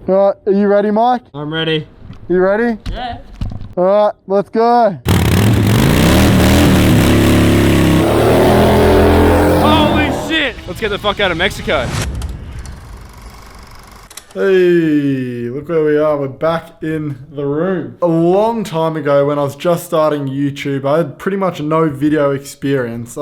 Alright, are you ready, Mike? I'm ready. You ready? Yeah. Alright, let's go. Holy shit! Let's get the fuck out of Mexico. Hey, look where we are. We're back in the room. A long time ago when I was just starting YouTube, I had pretty much no video experience.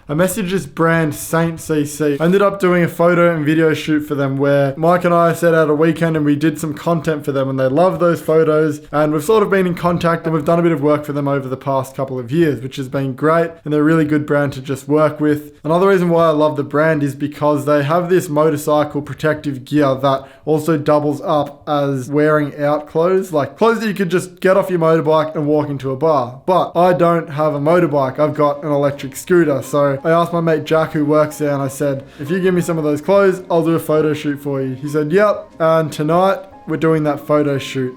I messaged this brand, Saint CC. I ended up doing a photo and video shoot for them where Mike and I set out a weekend and we did some content for them, and they love those photos, and we've sort of been in contact and we've done a bit of work for them over the past couple of years, which has been great, and they're a really good brand to just work with. Another reason why I love the brand is because they have this motorcycle protective gear that also doubles up as wearing out clothes, like clothes that you could just get off your motorbike and walk into a bar. But I don't have a motorbike, I've got an electric scooter, so I asked my mate Jack who works there and I said, if you give me some of those clothes, I'll do a photo shoot for you. He said, yep, and tonight we're doing that photo shoot.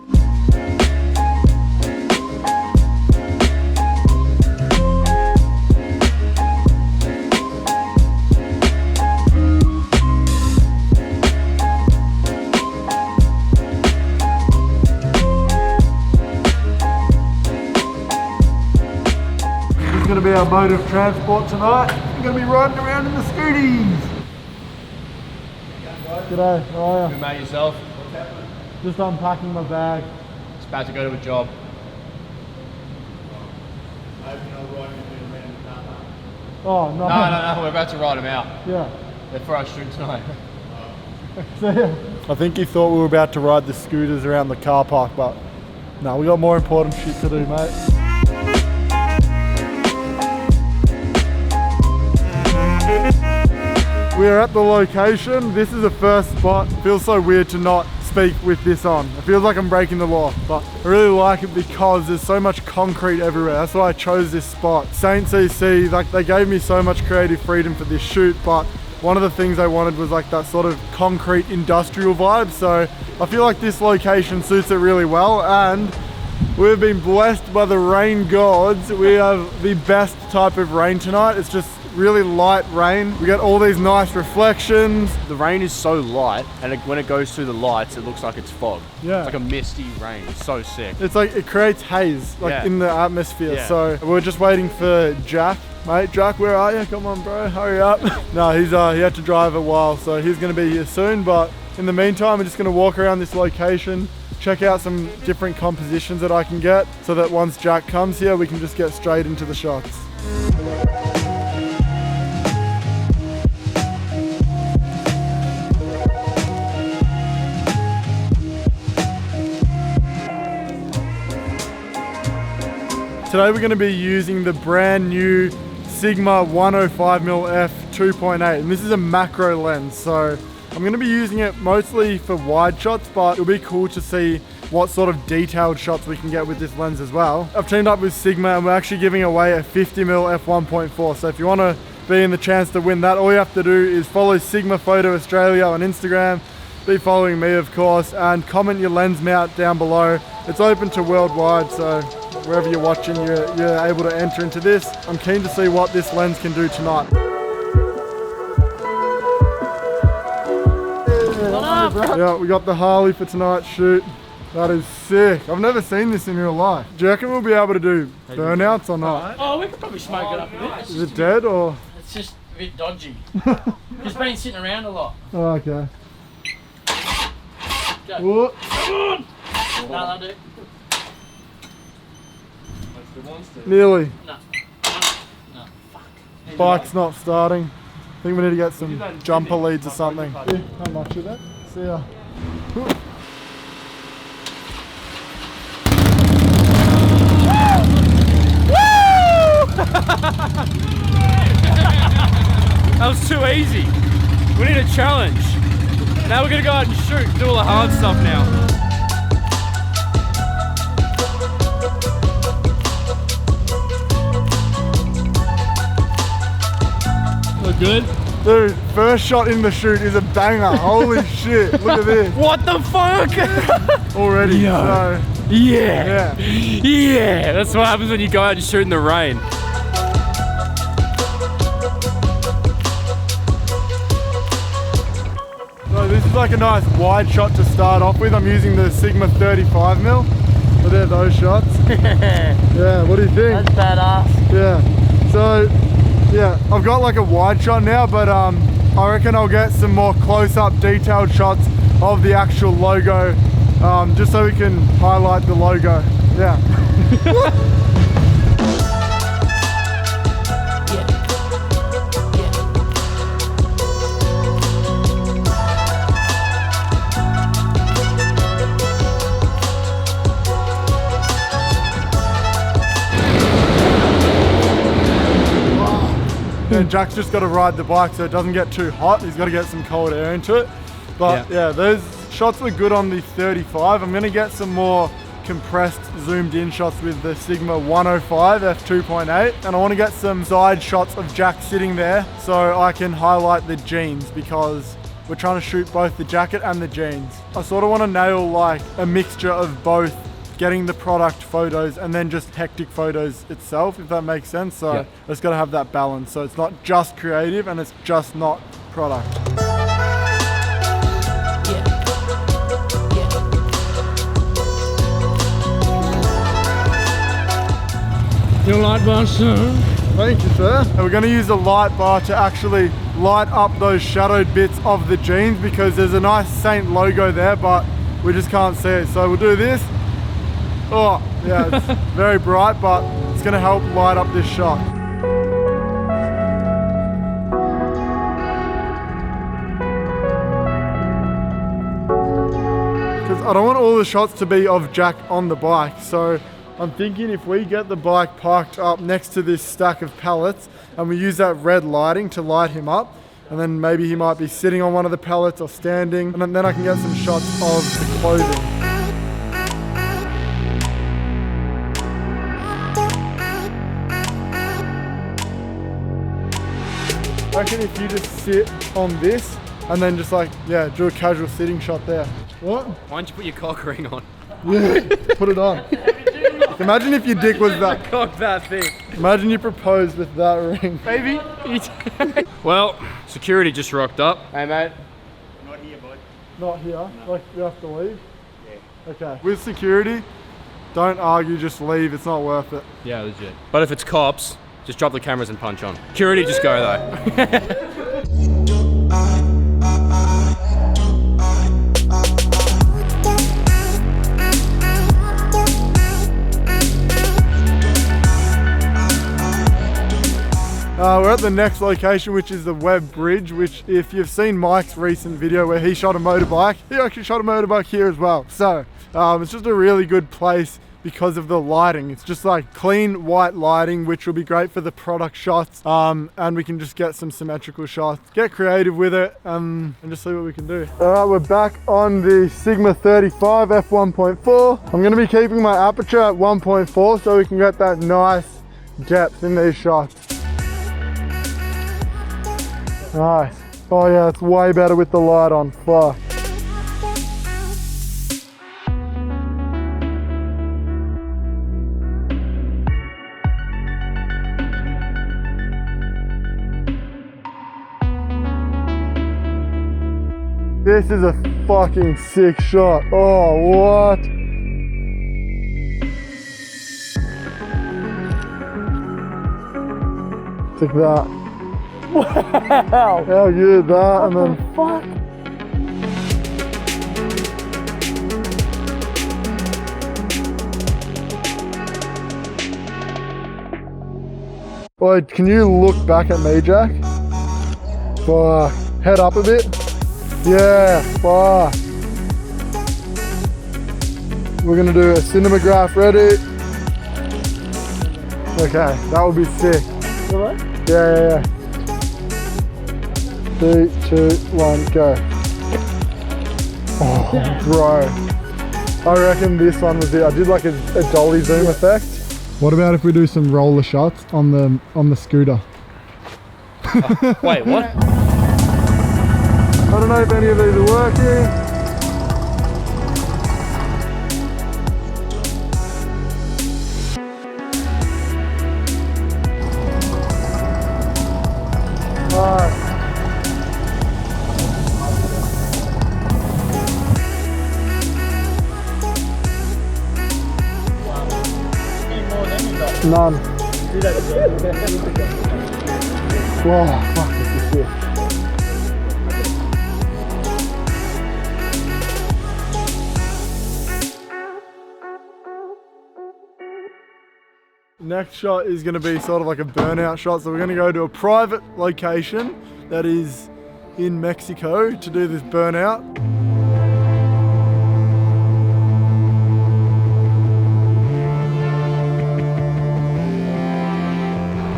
Going to be our mode of transport tonight. We're going to be riding around in the scooties. G'day, how are Good mate, yourself? you? Just unpacking my bag. Just about to go to a job. Oh, no. No, we're about to ride them out. Yeah. They're for our shoot tonight. I think he thought we were about to ride the scooters around the car park, but no, we got more important shit to do, mate. We are at the location. This is the first spot. It feels so weird to not speak with this on. It feels like I'm breaking the law, but I really like it because there's so much concrete everywhere. That's why I chose this spot. Saint CC, like they gave me so much creative freedom for this shoot, but one of the things I wanted was like that sort of concrete industrial vibe. So I feel like this location suits it really well, and we've been blessed by the rain gods. We have the best type of rain tonight. It's just really light rain. We got all these nice reflections. The rain is so light, and when it goes through the lights, it looks like it's fog. Yeah. It's like a misty rain. It's so sick. It's like, it creates haze, like in the atmosphere. Yeah. So we're just waiting for Jack. Mate, Jack, where are you? Come on, bro, hurry up. No, he had to drive a while, so he's gonna be here soon. But in the meantime, we're just gonna walk around this location, check out some different compositions that I can get, so that once Jack comes here, we can just get straight into the shots. Today we're going to be using the brand new Sigma 105mm f 2.8, and this is a macro lens, so I'm going to be using it mostly for wide shots, but it'll be cool to see what sort of detailed shots we can get with this lens as well. I've teamed up with Sigma and we're actually giving away a 50mm f 1.4, so if you want to be in the chance to win that, all you have to do is follow Sigma Photo Australia on Instagram, be following me of course, and comment your lens mount down below. It's open to worldwide, so wherever you're watching, you're able to enter into this. I'm keen to see what this lens can do tonight. Yeah, we got the Harley for tonight's shoot. That is sick. I've never seen this in real life. Do you reckon we'll be able to do burnouts or not? Oh, we could probably smoke it up a bit. Is it dead or? It's just a bit dodgy. It's been sitting around a lot. Oh, okay. Go. Whoa. No, that'll do. Nearly. No. No. Fuck. Bike's not starting. I think we need to get some jumper leads or something. Yeah, how much of that? See ya. That was too easy. We need a challenge. Now we're gonna go out and shoot, do all the hard stuff now. Look good? Dude, first shot in the shoot is a banger. Holy shit, look at this. What the fuck? Already, so. Yeah. Yeah. That's what happens when you go out and shoot in the rain. No, this is like a nice wide shot to start off with. I'm using the Sigma 35mm. So there, those shots. Yeah, what do you think? That's badass. Yeah. So, yeah, I've got like a wide shot now, but I reckon I'll get some more close-up detailed shots of the actual logo, just so we can highlight the logo. Yeah. And Jack's just got to ride the bike so it doesn't get too hot. He's got to get some cold air into it. But yeah, those shots were good on the 35. I'm going to get some more compressed, zoomed in shots with the Sigma 105 f2.8. And I want to get some side shots of Jack sitting there so I can highlight the jeans, because we're trying to shoot both the jacket and the jeans. I sort of want to nail like a mixture of both, getting the product photos and then just hectic photos itself, if that makes sense. So it's got to have that balance. So it's not just creative and it's just not product. Your light bar, sir. Thank you, sir. And we're going to use a light bar to actually light up those shadowed bits of the jeans, because there's a nice Saint logo there, but we just can't see it. So we'll do this. Oh, yeah, it's very bright, but it's going to help light up this shot. Because I don't want all the shots to be of Jack on the bike, so I'm thinking if we get the bike parked up next to this stack of pallets and we use that red lighting to light him up, and then maybe he might be sitting on one of the pallets or standing, and then I can get some shots of the clothing. I reckon if you just sit on this and then just like, yeah, do a casual sitting shot there. What? Why don't you put your cock ring on? Yeah, put it on. Imagine if your dick was that. Cock that thing. Imagine you proposed with that ring. Baby. Well, security just rocked up. Hey, mate. Not here, bud. Not here? No. Like, you have to leave? Yeah. Okay. With security, don't argue, just leave. It's not worth it. Yeah, legit. But if it's cops, just drop the cameras and punch on. Security, just go though. We're at the next location, which is the Webb Bridge, which if you've seen Mike's recent video where he shot a motorbike, he actually shot a motorbike here as well. So it's just a really good place because of the lighting. It's just like clean white lighting, which will be great for the product shots, and we can just get some symmetrical shots, get creative with it, and just see what we can do. All right, we're back on the Sigma 35 f1.4. I'm going to be keeping my aperture at 1.4 so we can get that nice depth in these shots. Nice. Oh yeah, it's way better with the light on. Fuck. This is a fucking sick shot. Oh, what? Take that. Wow! How good that, and then fuck. Boy, can you look back at me, Jack? Fuck. Head up a bit. Yeah, fuck. We're gonna do a cinematograph, ready? Okay, that would be sick. Alright? Yeah. 3, 2, 1, go. Oh, bro. I reckon this one was it. I did like a dolly zoom effect. What about if we do some roller shots on the scooter? Wait, what? I don't know if any of these are working. None. Whoa, fuck, this is sick. Next shot is going to be sort of like a burnout shot. So we're going to go to a private location that is in Mexico to do this burnout.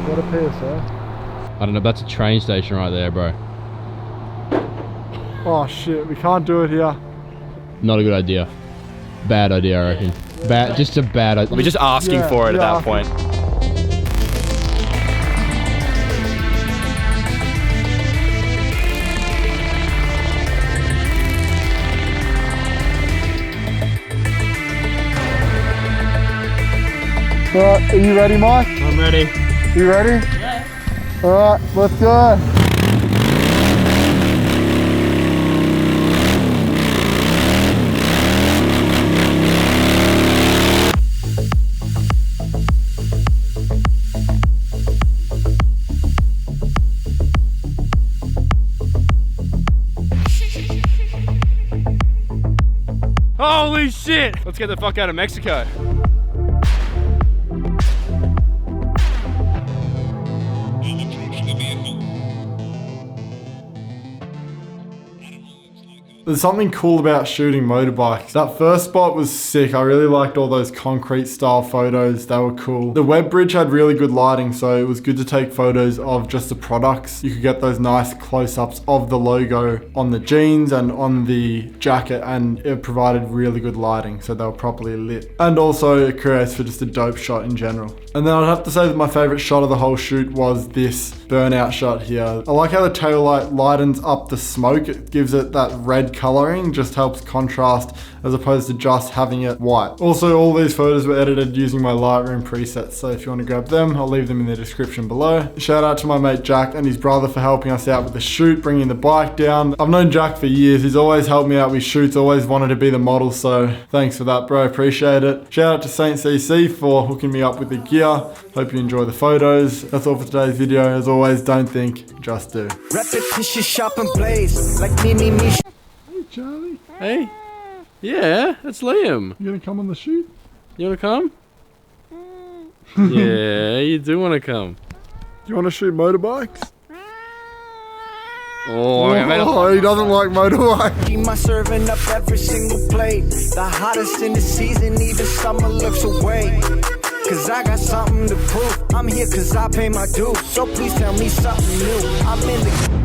What a PSI. I don't know, that's a train station right there, bro. Oh shit, we can't do it here. Not a good idea. Bad idea, I reckon. Just a bad idea. We're just asking for it at that point. Alright, are you ready, Mike? I'm ready. You ready? Yeah. Alright, let's go. Holy shit! Let's get the fuck out of Mexico. There's something cool about shooting motorbikes. That first spot was sick. I really liked all those concrete style photos. They were cool. The Webb Bridge had really good lighting, so it was good to take photos of just the products. You could get those nice close-ups of the logo on the jeans and on the jacket, and it provided really good lighting, so they were properly lit. And also it creates for just a dope shot in general. And then I'd have to say that my favorite shot of the whole shoot was this burnout shot here. I like how the tail light lightens up the smoke. It gives it that red coloring, just helps contrast as opposed to just having it white. Also, all these photos were edited using my Lightroom presets, so if you want to grab them, I'll leave them in the description below. Shout out to my mate Jack and his brother for helping us out with the shoot, bringing the bike down. I've known Jack for years. He's always helped me out with shoots, always wanted to be the model, so thanks for that, bro. Appreciate it. Shout out to Saint CC for hooking me up with the gear. Hope you enjoy the photos. That's all for today's video. As always, don't think, just do. Repetition, sharp and blaze, like me. Hey Charlie, Hey? Yeah, that's Liam. you gonna come on the shoot? You wanna come? Yeah, you do wanna come. Do you want to shoot motorbikes? Oh, Oh, he doesn't like motorbikes. Keep my serving up every single plate. The hottest in the season, even summer looks away. Cause I got something to prove. I'm here cause I pay my dues. So please tell me something new. I'm in the